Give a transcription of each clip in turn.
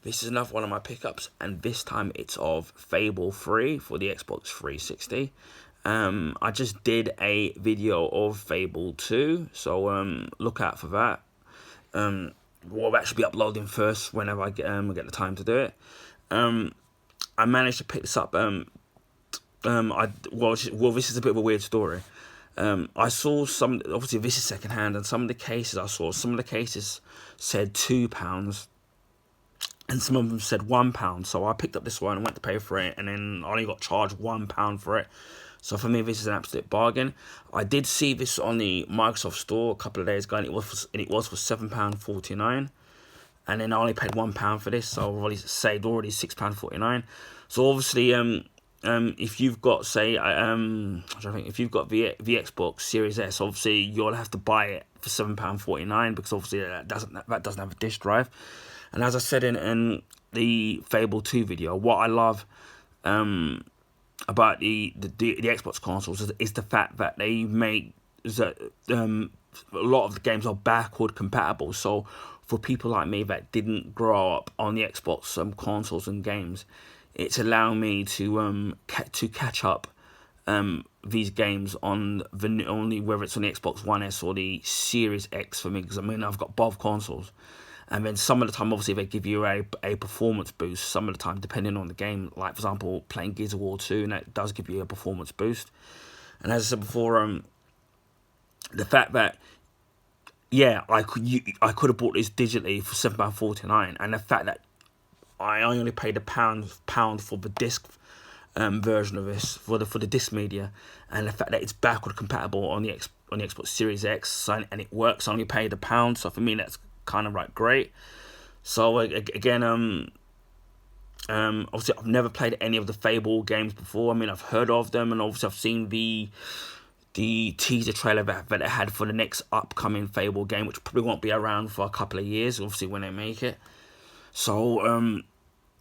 This is another one of my pickups, and this time it's of Fable 3 for the Xbox 360. I just did a video of Fable 2, so look out for that. We'll actually be uploading first whenever I get the time to do it. I managed to pick this up. This is a bit of a weird story. I saw some. Obviously, this is secondhand, and some of the cases I saw, some of the cases said £2, and some of them said £1. So I picked up this one and went to pay for it, and then I only got charged £1 for it. So for me, this is an absolute bargain. I did see this on the Microsoft Store a couple of days ago, and it was for £7.49. And then I only paid £1 for this, so I've already saved £6.49. So obviously, if you've got, say, if you've got the Xbox Series S, obviously you'll have to buy it for £7.49 because obviously that doesn't have a disc drive. And as I said in the Fable 2 video, what I love about the Xbox consoles is the fact that they make that a lot of the games are backward compatible. So for people like me that didn't grow up on the Xbox consoles and games, it's allowing me to catch up these games on whether it's on the Xbox One S or the Series X for me, because I mean I've got both consoles. And then some of the time, obviously, they give you a performance boost. Some of the time, depending on the game, like, for example, playing Gears of War 2, and that does give you a performance boost. And as I said before, the fact that, yeah, I could have bought this digitally for £7.49, and the fact that I only paid a pound for the disc version of this, for the disc media, and the fact that it's backward compatible on the Xbox Series X, and it works, I only paid £1. So for me, that's kind of like great. So again, obviously I've never played any of the Fable games before. I mean, I've heard of them, and obviously I've seen the teaser trailer that it had for the next upcoming Fable game, which probably won't be around for a couple of years, obviously, when they make it. So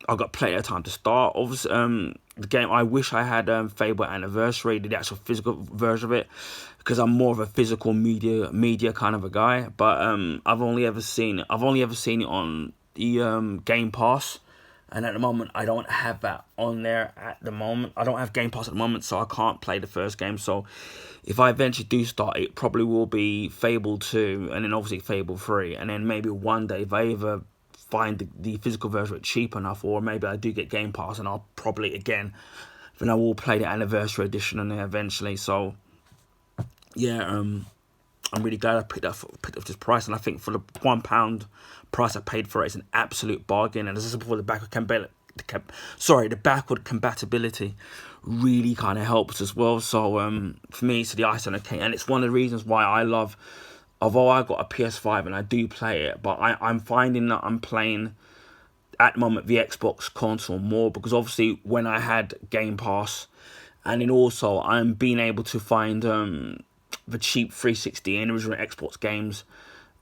I've got plenty of time to start. Obviously, the game, I wish I had Fable Anniversary, the actual physical version of it, because I'm more of a physical media kind of a guy. But I've only ever seen it on the Game Pass, and at the moment I don't have that on there. At the moment, I don't have Game Pass at the moment, so I can't play the first game. So if I eventually do start, it probably will be Fable 2, and then obviously Fable 3, and then maybe one day if I ever find the physical version of it cheap enough, or maybe I do get Game Pass, and I'll probably then I will play the Anniversary Edition on there eventually. So yeah, I'm really glad I picked up this price, and I think for the £1 price I paid for it, it's an absolute bargain. And as I said before, the backward compatibility really kind of helps as well. So for me, it's the icing on the cake, and it's one of the reasons why I love. Although I got a PS5 and I do play it, but I'm finding that I'm playing at the moment the Xbox console more, because obviously when I had Game Pass, and then also I'm being able to find the cheap 360 and original Xbox games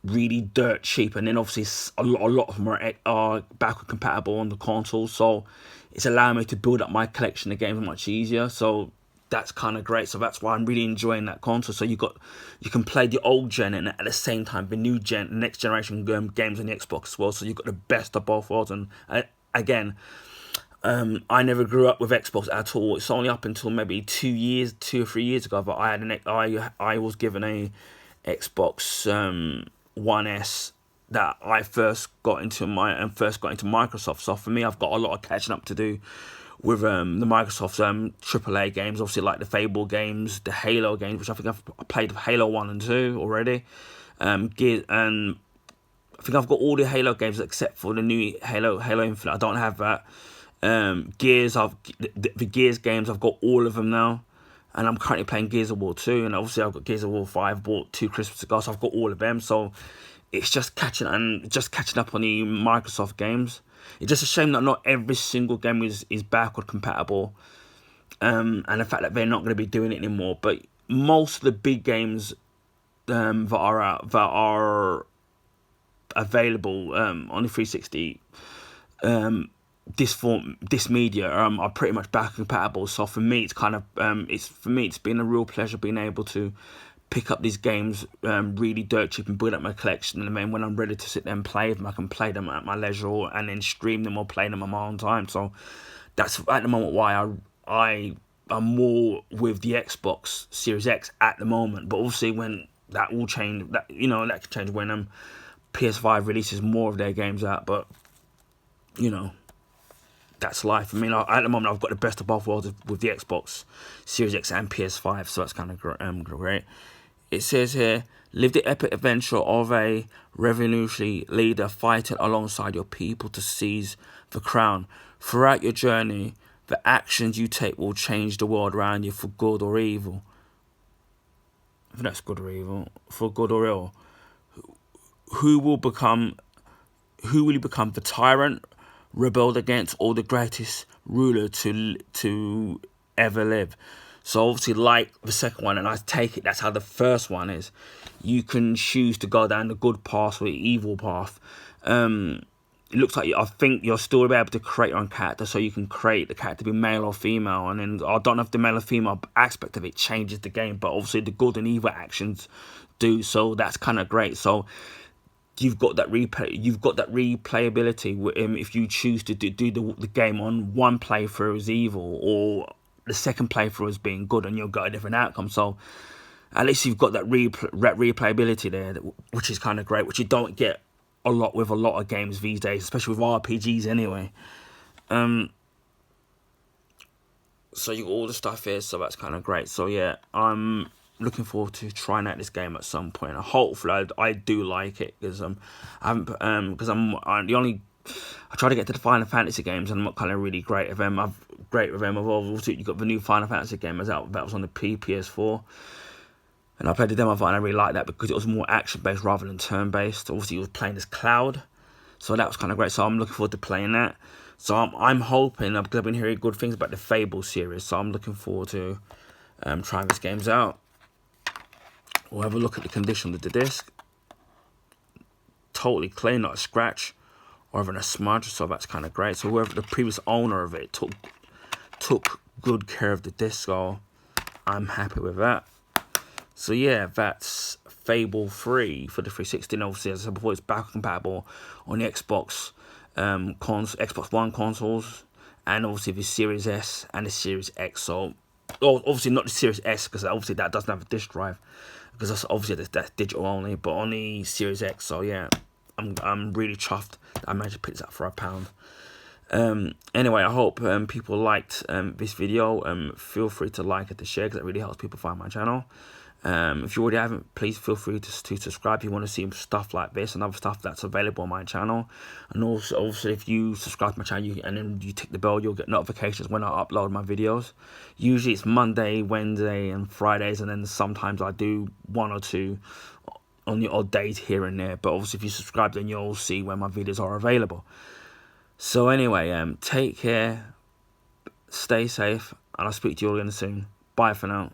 really dirt cheap, and then obviously a lot of them are backward compatible on the console, so it's allowing me to build up my collection of games much easier. So that's kind of great. So that's why I'm really enjoying that console. So you can play the old gen and at the same time the new gen, next generation games on the Xbox as well. So you've got the best of both worlds. And again, I never grew up with Xbox at all. It's only up until maybe 2 or 3 years ago that I was given a Xbox One S that I first got into Microsoft. So for me, I've got a lot of catching up to do with the Microsoft's AAA games, obviously, like the Fable games, the Halo games, which I think I've played Halo 1 and 2 already. Gears, and I think I've got all the Halo games except for the new Halo Infinite. I don't have that. Gears, the Gears games, I've got all of them now. And I'm currently playing Gears of War 2, and obviously I've got Gears of War 5, bought 2 Christmas ago, so I've got all of them. So it's just catching up on the Microsoft games. It's just a shame that not every single game is backward compatible, and the fact that they're not going to be doing it anymore. But most of the big games that are available on the 360, this media are pretty much backward compatible. So for me, it's kind of it's been a real pleasure being able to pick up these games really dirt cheap and build up my collection, and then when I'm ready to sit there and play them, I can play them at my leisure and then stream them or play them on my own time. So that's at the moment why I am more with the Xbox Series X at the moment. But obviously when that will change, that that can change when PS5 releases more of their games out. But that's life. I mean, at the moment I've got the best of both worlds with the Xbox Series X and PS5, so that's kind of great. It says here, live the epic adventure of a revolutionary leader fighting alongside your people to seize the crown. Throughout your journey, the actions you take will change the world around you for good or evil. I think that's good or evil. For good or ill. Who will you become? The tyrant rebelled against, or the greatest ruler to ever live? So obviously, like the second one, and I take it that's how the first one is. You can choose to go down the good path or the evil path. It looks like I think you'll still be able to create your own character, so you can create the character to be male or female. And then I don't know if the male or female aspect of it changes the game, but obviously the good and evil actions do. So that's kind of great. So you've got that replayability. If you choose to do the game on one playthrough as evil, or the second playthrough as being good, and you'll get a different outcome. So at least you've got that replayability there, which is kind of great, which you don't get a lot with a lot of games these days, especially with RPGs anyway. So you got all the stuff here, so that's kind of great. So yeah, I'm looking forward to trying out this game at some point. And hopefully I do like it, because I try to get to the Final Fantasy games, and I'm not kind of really great with them. Also, you got the new Final Fantasy game that was on the PS4, and I played the demo of it, and I really liked that because it was more action based rather than turn based. Obviously, you was playing as Cloud, so that was kind of great. So I'm looking forward to playing that. So I'm hoping, because I've been hearing good things about the Fable series, so I'm looking forward to trying these games out. We'll have a look at the condition of the disc. Totally clean, not a scratch or even a smudge, so that's kind of great. So whoever the previous owner of it took good care of the disc, so I'm happy with that. So yeah, that's Fable 3 for the 360. And obviously, as I said before, it's back compatible on the Xbox Xbox One consoles, and obviously the Series S and the Series X. So obviously not the Series S, because obviously that doesn't have a disc drive, because that's digital only, but on the Series X. So yeah, I'm really chuffed that I managed to pick this up for £1. Anyway, I hope people liked this video. Feel free to like it, to share, because it really helps people find my channel. If you already haven't, please feel free to subscribe if you want to see stuff like this and other stuff that's available on my channel. And also if you subscribe to my channel and then you tick the bell, you'll get notifications when I upload my videos. Usually it's Monday, Wednesday and Fridays, and then sometimes I do one or two on the odd days here and there. But obviously if you subscribe, then you'll see when my videos are available. So anyway, take care, stay safe, and I'll speak to you all again soon. Bye for now.